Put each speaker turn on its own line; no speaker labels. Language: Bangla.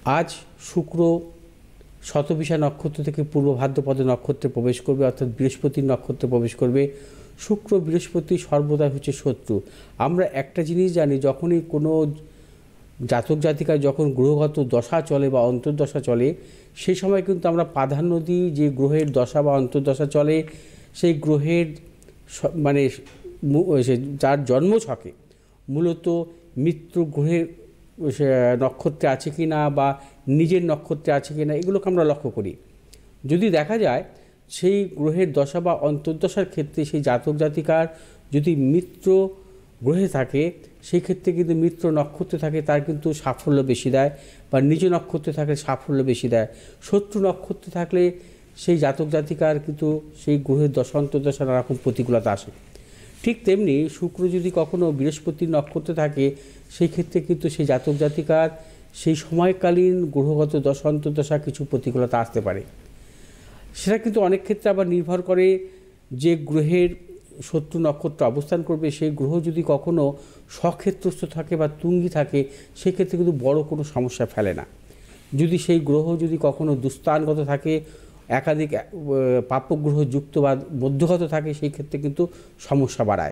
আজ শুক্র শতবিশা নক্ষত্র থেকে পূর্ব ভাদ্রপদ নক্ষত্রে প্রবেশ করবে, অর্থাৎ বৃহস্পতির নক্ষত্রে প্রবেশ করবে। শুক্র বৃহস্পতি সর্বদাই হচ্ছে শত্রু। আমরা একটা জিনিস জানি, যখনই কোনো জাতক জাতিকার যখন গ্রহগত দশা চলে বা অন্তর্দশা চলে, সেই সময় কিন্তু আমরা প্রাধান্য দিই যে গ্রহের দশা বা অন্তর্দশা চলে সেই গ্রহের মানে যার জন্মছকে মূলত মিত্র গ্রহের নক্ষত্রে আছে কি না বা নিজের নক্ষত্রে আছে কি না, এগুলোকে আমরা লক্ষ্য করি। যদি দেখা যায় সেই গ্রহের দশা বা অন্তর্দশার ক্ষেত্রে সেই জাতক জাতিকার যদি মিত্র গ্রহে থাকে, সেই ক্ষেত্রে কিন্তু মিত্র নক্ষত্রে থাকে তার কিন্তু সাফল্য বেশি দেয়, বা নিজ নক্ষত্রে থাকলে সাফল্য বেশি দেয়। শত্রু নক্ষত্রে থাকলে সেই জাতক জাতিকার কিন্তু সেই গ্রহের দশা অন্তর্দশা নানারকম প্রতিকূলতা আসে। ঠিক তেমনি শুক্র যদি কখনও বৃহস্পতির নক্ষত্রে থাকে, সেই ক্ষেত্রে কিন্তু সেই জাতক জাতিকার সেই সময়কালীন গ্রহগত দশা অন্তর্দশা কিছু প্রতিকূলতা আসতে পারে। সেটা কিন্তু অনেক ক্ষেত্রে আবার নির্ভর করে যে গ্রহের শত্রু নক্ষত্র অবস্থান করবে, সেই গ্রহ যদি কখনও স্বক্ষেত্রস্থ থাকে বা তুঙ্গি থাকে, সেক্ষেত্রে কিন্তু বড় কোনো সমস্যা ফেলে না। যদি সেই গ্রহ যদি কখনও দুস্থানগত থাকে, একাধিক পাপগ্রহ যুক্ত বা মধ্যগত থাকে, সেই ক্ষেত্রে কিন্তু সমস্যা বাড়ায়।